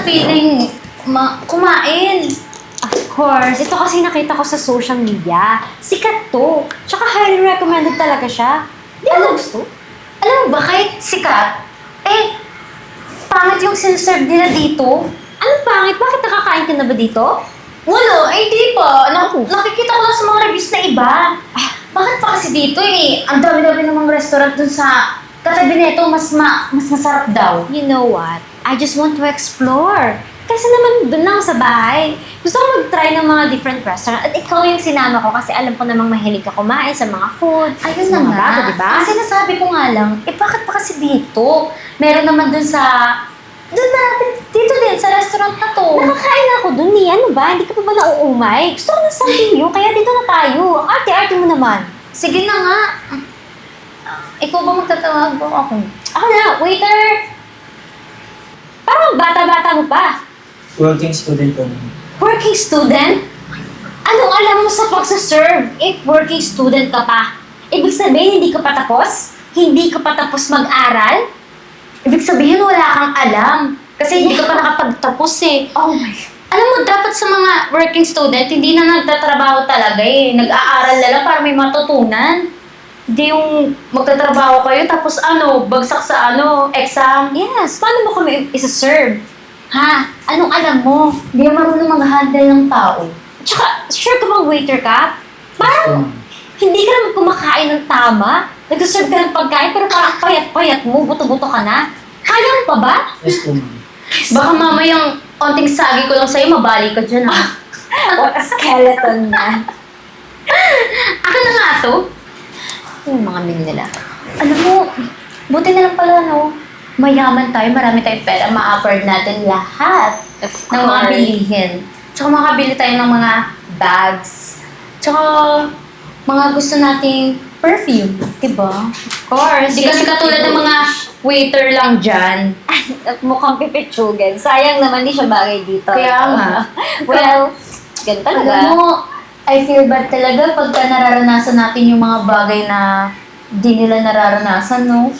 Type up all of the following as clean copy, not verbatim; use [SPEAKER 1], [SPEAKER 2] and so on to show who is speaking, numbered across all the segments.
[SPEAKER 1] feeling kumain.
[SPEAKER 2] Of course, ito kasi nakita ko sa social media. Sikat to. Tsaka highly recommended talaga siya. Di mo gusto?
[SPEAKER 1] Alam mo ba, kahit sikat, pangit yung sinaserve nila dito.
[SPEAKER 2] Anong pangit? Bakit nakakain ka na ba dito?
[SPEAKER 1] Wala, di pa. Nakikita ko lang sa mga reviews na iba. Bakit pa kasi dito ang dami-dami ng mga restaurant dun sa katabi nito, mas masarap daw.
[SPEAKER 2] You know what? I just want to explore. Kasi naman doon lang sa bahay. Gusto ko mag-try ng mga different restaurant. At ikaw yung sinama ko kasi alam ko namang mahilig ka kumain sa mga food.
[SPEAKER 1] Ayun
[SPEAKER 2] sa
[SPEAKER 1] na
[SPEAKER 2] mga
[SPEAKER 1] nga.
[SPEAKER 2] bago, diba?
[SPEAKER 1] Kasi nasabi ko nga lang, bakit pa kasi dito? Meron naman dun dito din, sa restaurant na to.
[SPEAKER 2] Nakakain ako doon eh. Ano ba? Hindi ka pa ba nauumay? Gusto ko ng saltilyo, kaya dito na tayo. Ang arte-arte mo naman.
[SPEAKER 1] Sige na nga. Ikaw ba magtatawag ba ako?
[SPEAKER 2] Ako na, waiter! Parang bata-bata mo pa.
[SPEAKER 3] Working student ko naman.
[SPEAKER 2] Working student? Anong alam mo sa pagsaserve if working student ka pa? Ibig sabihin, hindi ka pa tapos? Hindi ka pa tapos mag-aral?
[SPEAKER 1] Ibig sabihin, wala kang alam. Kasi hindi ka pa nakapagtapos eh.
[SPEAKER 2] Oh my...
[SPEAKER 1] Alam mo, dapat sa mga working student, hindi na nagtatrabaho talaga eh. Nag-aaral na lang para may matutunan. Hindi yung magtatrabaho kayo, tapos bagsak sa exam.
[SPEAKER 2] Yes, paano mo kami isa-serve?
[SPEAKER 1] Ha? Anong alam mo? Hindi ka marunong mag-handle ng tao.
[SPEAKER 2] Tsaka, sure ka bang waiter ka? Parang hindi ka naman kumakain ng tama. Nag-serve ka ng pagkain pero parang payat-payat mo, buto-buto ka na. Kaya mo pa ba?
[SPEAKER 3] Yes po, ma'am.
[SPEAKER 1] Baka mamayang konting sagi ko lang sa'yo, mabali ka dyan ha.
[SPEAKER 2] What a skeleton na.
[SPEAKER 1] Akin na nga to.
[SPEAKER 2] Yung mga menu nila.
[SPEAKER 1] Alam mo, buti na lang pala mayaman tayo, marami tayong pera, ma-afford natin lahat ng mga bilihin. Tsaka makabili tayo ng mga bags. Tsaka mga gusto nating perfume, diba?
[SPEAKER 2] Of course.
[SPEAKER 1] Hindi kasi katulad ng mga waiter lang dyan.
[SPEAKER 2] At mukhang pipitsugan. Sayang naman di siya bagay dito.
[SPEAKER 1] Kaya nga.
[SPEAKER 2] Well, ganun talaga.
[SPEAKER 1] Alam mo, I feel bad talaga pagka nararanasan natin yung mga bagay na di nila nararanasan, no?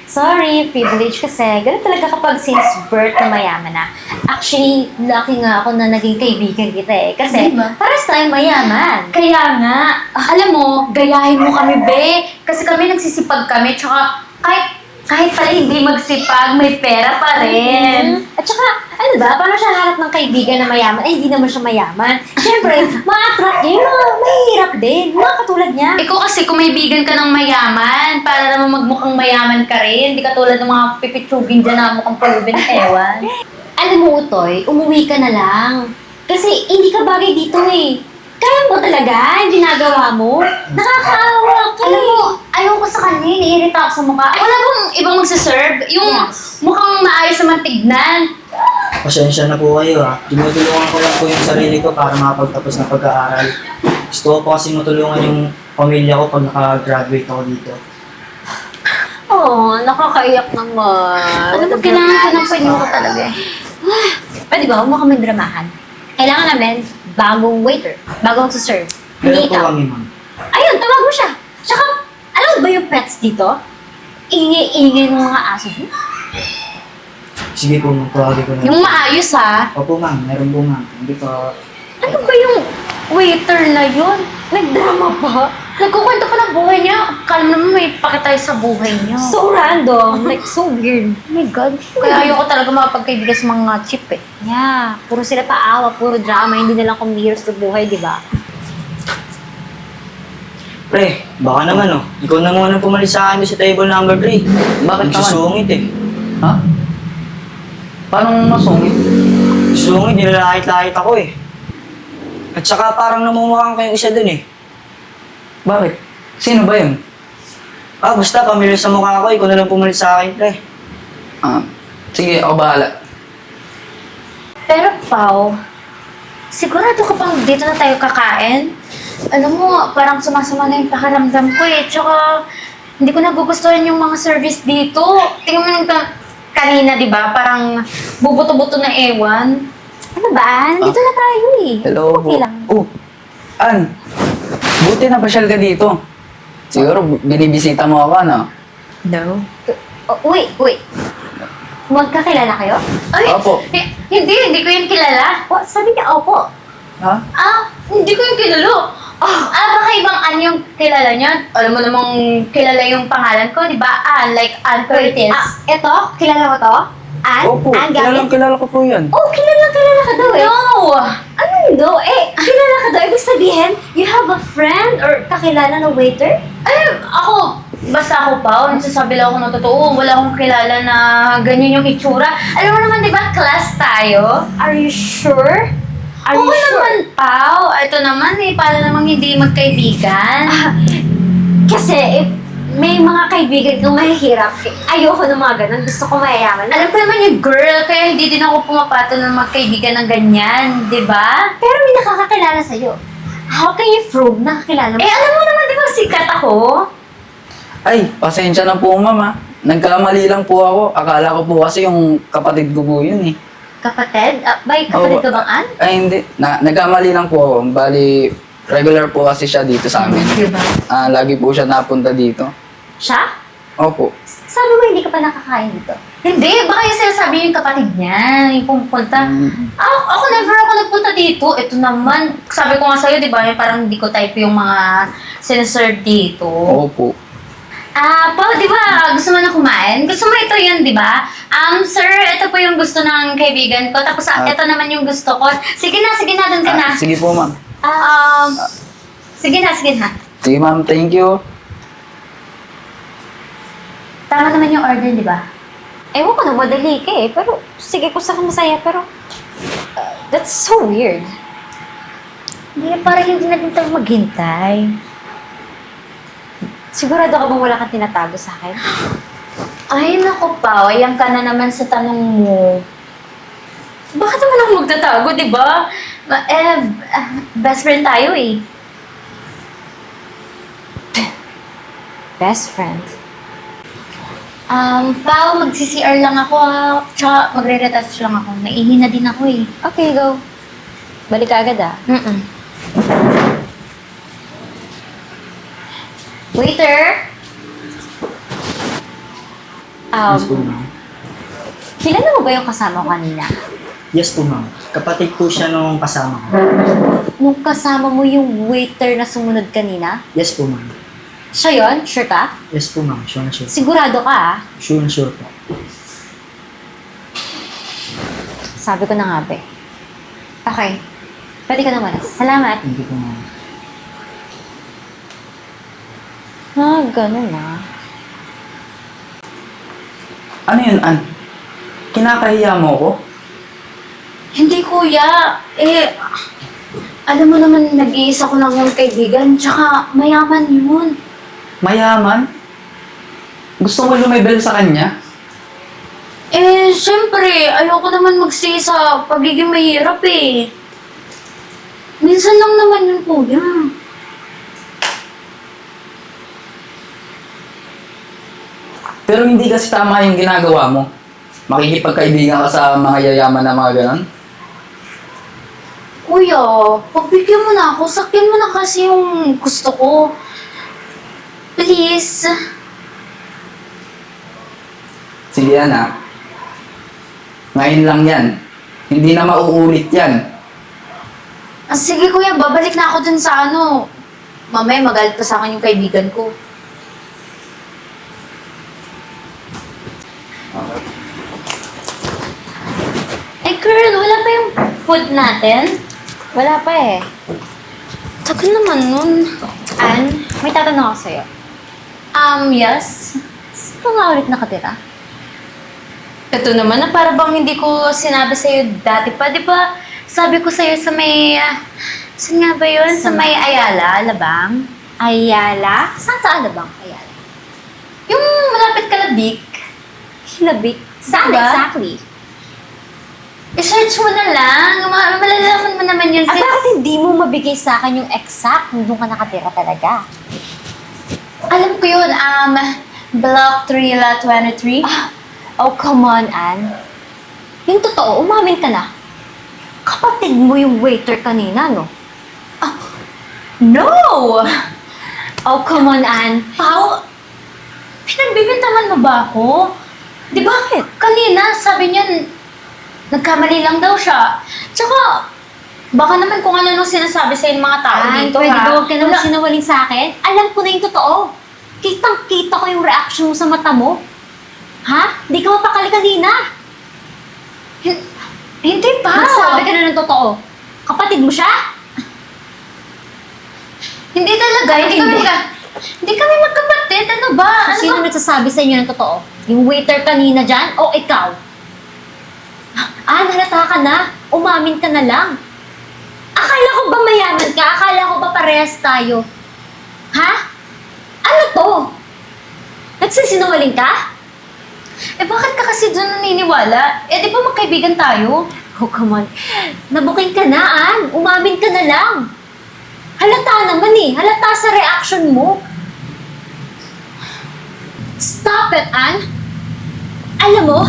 [SPEAKER 2] Sorry, privilege kasi. Ganun talaga kapag since birth na mayaman na. Actually, lucky nga ako na naging kaibigan kita eh. Kasi,
[SPEAKER 1] Diba?
[SPEAKER 2] paras tayong mayaman.
[SPEAKER 1] Kaya nga, alam mo, gayahin mo kami, be. Kasi kami nagsisipag kami, tsaka kahit pala hindi magsipag, may pera pa rin.
[SPEAKER 2] At saka, ano ba, paano siya hanap ng kaibigan na mayaman? Ay, hindi naman siya mayaman. Siyempre, ma-attract niya yung mga mahihirap din. Mga katulad niya.
[SPEAKER 1] Ikaw kasi kung may bigan ka ng mayaman, para naman magmukhang mayaman ka rin. Hindi katulad ng mga pipitsugin dyan na mukhang pulubi ng ewan.
[SPEAKER 2] Alam mo, Utoy, umuwi ka na lang. Kasi hindi ka bagay dito eh. Kaya mo talaga, yung ginagawa mo. Nakakaawa ka
[SPEAKER 1] Alam mo, ayaw ko sa kanya, iniirita ako sa mukha. Wala bang ibang magsaserve? Yung
[SPEAKER 2] Yes.
[SPEAKER 1] mukhang maayos naman tignan.
[SPEAKER 3] Pasensya na po kayo ha. Tinutulungan ko lang po yung sarili ko para makapagtapos ng pag-aaral. Gusto ko po kasi matulungan yung pamilya ko pag naka-graduate ako dito.
[SPEAKER 2] Oo, nakakaiyak naman.
[SPEAKER 1] Alam mo, kailangan ko ng panyo ko talaga eh.
[SPEAKER 2] Pwede ba, huwag mo kami dramahan. Kailangan namin bagong waiter, bagong serve.
[SPEAKER 3] Meron
[SPEAKER 2] Hindi
[SPEAKER 3] po
[SPEAKER 2] ikaw.
[SPEAKER 3] kami, ma'am.
[SPEAKER 2] Ayun, tawag mo siya. Tsaka, alam mo ba yung pets dito? Ingay-ingay ng mga aso mo.
[SPEAKER 3] Sige po, ma'am. Tawagin ko na.
[SPEAKER 1] Yung maayos ha.
[SPEAKER 3] Opo, ma'am. Meron po, ma'am. Hindi pa...
[SPEAKER 1] Ano ba yung waiter na yun? Nagdrama pa? Nagkukwento pa ng buhay niya. Kala naman may pakitay sa buhay niya.
[SPEAKER 2] So random, like so weird. Oh my God.
[SPEAKER 1] Kaya ayoko talaga makapagkaibigan sa mga chip eh.
[SPEAKER 2] Yeah, puro sila paawa, puro drama, hindi na lang kumilos sa buhay, di ba?
[SPEAKER 3] Pre, baka naman oh. Ikaw na muna pumalis sa akin doon sa table number 3.
[SPEAKER 4] Bakit naman?
[SPEAKER 3] Nagsusungit eh.
[SPEAKER 4] Ha? Paano masungit?
[SPEAKER 3] Susungit, nilalahit-lahit ako eh. At saka parang namumukhang kayong isa dun eh.
[SPEAKER 4] Bakit? Sino ba yun?
[SPEAKER 3] Basta pamilyar sa mukha ko, ikaw na lang pumalis sa akin, pre.
[SPEAKER 4] Sige, ako bahala.
[SPEAKER 1] Pero Pao, sigurado ka bang dito na tayo kakain? Alam mo, parang sumasama na yung pakiramdam ko eh. Tsaka, hindi ko nagugustuhan yung mga service dito. Tingnan mo nung kanina, di ba? Parang bubuto-buto na ewan.
[SPEAKER 2] Ano ba? Dito na tayo eh.
[SPEAKER 4] Hello
[SPEAKER 2] Okay
[SPEAKER 4] po.
[SPEAKER 2] lang.
[SPEAKER 4] Oh, Ann. Buti na pasyal ka dito. Siguro binibisita mo ako, ano?
[SPEAKER 2] No. Oh, wait. Magkakilala kayo?
[SPEAKER 1] Ay,
[SPEAKER 4] Opo.
[SPEAKER 1] hindi ko yun kilala.
[SPEAKER 2] Oh, sabi niya, opo.
[SPEAKER 4] Ha?
[SPEAKER 1] Hindi ko yung kilala. Baka ibang Ann yung kilala niya. Alam mo namang kilala yung pangalan ko, di ba? Ann, like Ann Curtis.
[SPEAKER 2] Ito, kilala mo to? Ann?
[SPEAKER 4] Opo,
[SPEAKER 2] Ann Gamit?
[SPEAKER 4] kilala ko po yan.
[SPEAKER 2] Oh, kilala ka daw eh.
[SPEAKER 1] No!
[SPEAKER 2] Ano daw? Kilala ka daw. Ibig sabihin, you have a friend or kakilala na waiter?
[SPEAKER 1] Basta ako pa, nagsasabi lang ako ng totoo. Wala akong kilala na ganyan yung itsura. Alam mo naman, di ba, class tayo?
[SPEAKER 2] Are you sure? Are
[SPEAKER 1] Oo
[SPEAKER 2] you sure?
[SPEAKER 1] naman, Pao. Ito naman paano namang hindi magkaibigan?
[SPEAKER 2] Kasi if may mga kaibigan kang mahihirap, ayoko ng mga ganun. Gusto ko mayayaman.
[SPEAKER 1] Alam ko naman yung girl, kaya hindi din ako pumapatol ng magkaibigan ng ganyan, di ba?
[SPEAKER 2] Pero may nakakakilala sa'yo. How can you prove nakakilala mo?
[SPEAKER 1] Alam mo naman, di ba, sikat ako?
[SPEAKER 4] Ay, pasensya na po, ma'am, ha. Nagkamali lang po ako. Akala ko po kasi yung kapatid ko po yun, eh.
[SPEAKER 1] Kapatid? May kapatid ka bang, Ann?
[SPEAKER 4] Ay, hindi. Nagkamali lang po ako. Bali, regular po kasi siya dito sa amin.
[SPEAKER 1] Diba?
[SPEAKER 4] Lagi po siya napunta dito.
[SPEAKER 2] Siya?
[SPEAKER 4] Opo.
[SPEAKER 2] Sabi mo hindi ka pa nakakain dito.
[SPEAKER 1] Hindi, baka yung sinasabi yung kapatid niya, yung pumunta. Ako never ako nagpunta dito. Ito naman, sabi ko nga sa'yo, di ba, yung parang hindi ko type yung mga sinaserve dito.
[SPEAKER 4] Opo.
[SPEAKER 1] Pao, di ba, gusto mo na kumain? Gusto mo ito yun, di ba? Sir, ito po yung gusto ng kaibigan ko. Tapos ito naman yung gusto ko. Sige na, dun ka na.
[SPEAKER 4] Sige po, ma'am.
[SPEAKER 1] Sige na.
[SPEAKER 4] Sige, ma'am. Thank you.
[SPEAKER 1] Tama naman yung order, di ba?
[SPEAKER 2] Ewan ko na, madali ka eh. Pero, sige, kung saan ka masaya, pero... that's so weird.
[SPEAKER 1] Hindi, parang hindi na din tayo maghintay.
[SPEAKER 2] Sigurado ka bang wala kang tinatago sa akin?
[SPEAKER 1] Ay, naku, Pao. Ayan ka na naman sa tanong mo. Bakit naman ako magtatago, di ba? Best friend tayo eh.
[SPEAKER 2] Best friend.
[SPEAKER 1] Pao, mag-CCR lang ako ha. Tsaka magre-retouch lang ako. Naihina din ako eh.
[SPEAKER 2] Okay, go. Balik ka agad ah.
[SPEAKER 1] Waiter!
[SPEAKER 3] Yes po, ma'am.
[SPEAKER 2] Kilala mo ba yung kasama ko kanina?
[SPEAKER 3] Yes po, ma'am. Kapatid po siya nung kasama ko.
[SPEAKER 2] Nung kasama mo yung waiter na sumunod kanina?
[SPEAKER 3] Yes po, ma'am.
[SPEAKER 2] Siya yun? Sure ka?
[SPEAKER 3] Yes po, ma'am. Sure na sure.
[SPEAKER 2] Sigurado ka ah.
[SPEAKER 3] Sure na sure po.
[SPEAKER 2] Sabi ko na nga be. Okay. Pwede ka na malas. Salamat.
[SPEAKER 3] Thank you po, ma'am.
[SPEAKER 2] Ganun ah.
[SPEAKER 4] Ano yun, Ann? Kinakahiya mo ko?
[SPEAKER 1] Hindi, kuya. Alam mo naman, nag-iisa ko lang yung kaibigan. Tsaka, mayaman yun.
[SPEAKER 4] Mayaman? Gusto mo lumibel sa kanya?
[SPEAKER 1] Siyempre, ayoko naman magstay sa pagiging mahirap eh. Minsan lang naman yun, kuya.
[SPEAKER 4] Pero hindi kasi tama yung ginagawa mo. Makikipagkaibigan ka sa mga yayaman na mga ganon.
[SPEAKER 1] Kuya, pagbigyan mo na ako. Sakyan mo na kasi yung gusto ko. Please.
[SPEAKER 4] Sige, anak. Ngayon lang yan. Hindi na mauulit yan.
[SPEAKER 1] Sige kuya, babalik na ako dun sa ano. Mamaya magalit pa sa akin yung kaibigan ko. Girl, wala pa yung food natin?
[SPEAKER 2] Wala pa eh.
[SPEAKER 1] Tagal naman nun.
[SPEAKER 2] Ann, may tatanong ako sa'yo.
[SPEAKER 1] Yes.
[SPEAKER 2] Saan ka nga ulit nakatira?
[SPEAKER 1] Ito naman na para bang hindi ko sinabi sa'yo dati pa. Di ba sabi ko sa'yo sa may... saan nga ba yun? Sa may Ayala, Alabang.
[SPEAKER 2] Ayala? Saan sa Alabang? Ayala?
[SPEAKER 1] Yung malapit Kalabik.
[SPEAKER 2] Hilabik? Saan
[SPEAKER 1] Diba?
[SPEAKER 2] exactly?
[SPEAKER 1] I-search mo na lang. Malalaman mo naman yun.
[SPEAKER 2] Bakit hindi mo mabigay sa akin yung exact kung doon ka nakatira talaga?
[SPEAKER 1] Alam ko yun. Block 3, Lot 23.
[SPEAKER 2] Oh, come on, Ann. Yung totoo, umamin ka na. Kapatid mo yung waiter kanina, no?
[SPEAKER 1] No!
[SPEAKER 2] Oh, come on, Ann.
[SPEAKER 1] Pao, pinagbibintangan mo ba ako? Di ba?
[SPEAKER 2] Bakit?
[SPEAKER 1] Kanina, sabi niyan, nagkamali lang daw siya. Tsaka, baka naman kung ano nung sinasabi sa yung mga tao
[SPEAKER 2] Ay,
[SPEAKER 1] dito,
[SPEAKER 2] pwede
[SPEAKER 1] ha?
[SPEAKER 2] ba huwag ka naman
[SPEAKER 1] Wala-
[SPEAKER 2] sinungaling sa akin? Alam ko na yung totoo. Kitang-kita ko yung reaction mo sa mata mo. Ha? Di ka mapakali kanina.
[SPEAKER 1] Hindi pa.
[SPEAKER 2] Magsabi ka na ng totoo. Kapatid mo siya?
[SPEAKER 1] Hindi talaga. Hindi kami magkapatid. Ano ba?
[SPEAKER 2] So, sino nagsasabi sa inyo ng totoo? Yung waiter kanina dyan o ikaw? Halata ka na. Umamin ka na lang. Akala ko ba mayaman ka? Akala ko ba parehas tayo? Ha? Ano to? Nagsisinungaling ka?
[SPEAKER 1] Eh, bakit ka kasi doon naniniwala? Eh, di ba magkaibigan tayo?
[SPEAKER 2] Oh, come on. Nabuking ka na, Ann. Umamin ka na lang. Halata naman eh. Halata sa reaction mo. Stop it, Ann. Alam mo,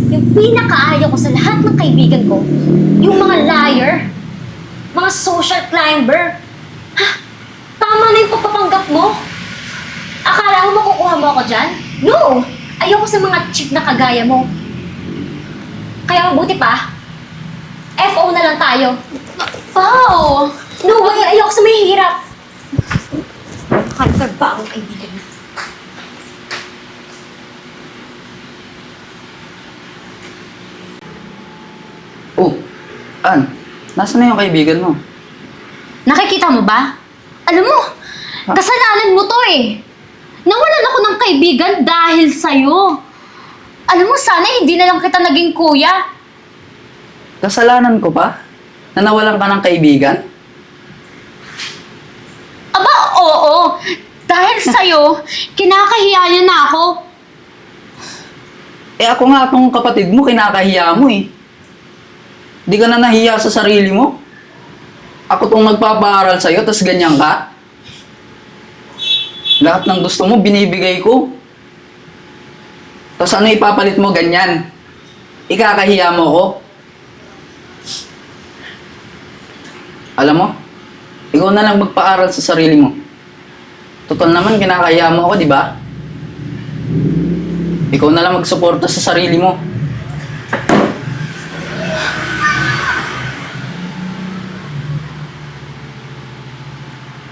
[SPEAKER 2] yung pinakaayaw ko sa lahat ng kaibigan ko, yung mga liar, mga social climber. Ha? Tama na yung pagpapanggap mo. Akala mo makukuha mo ako dyan? No! Ayoko sa mga chick na kagaya mo. Kaya mabuti pa, FO na lang tayo.
[SPEAKER 1] Pao!
[SPEAKER 2] No way! Ayoko sa may hirap! Nakatrabaho ang kaibigan mo.
[SPEAKER 4] Oh, Ann, nasaan na yung kaibigan mo?
[SPEAKER 1] Nakikita mo ba? Alam mo, kasalanan mo to eh. Nawalan ako ng kaibigan dahil sa'yo. Alam mo, sana hindi na lang kita naging kuya.
[SPEAKER 4] Kasalanan ko ba? Na nawalan ka ng kaibigan?
[SPEAKER 1] Aba, oo. Dahil sa'yo, kinakahiya niya na ako.
[SPEAKER 4] Eh ako nga tong kapatid mo, kinakahiya mo eh. Di ka na nahiya sa sarili mo? Ako tong nagpapaaral sa'yo, tas ganyan ka? Lahat ng gusto mo, binibigay ko. Tas ano ipapalit mo, ganyan? Ikakahiya mo ko? Alam mo, ikaw na lang magpaaral sa sarili mo. Total naman, kinakahiya mo ako, di ba? Ikaw na lang magsuporta sa sarili mo.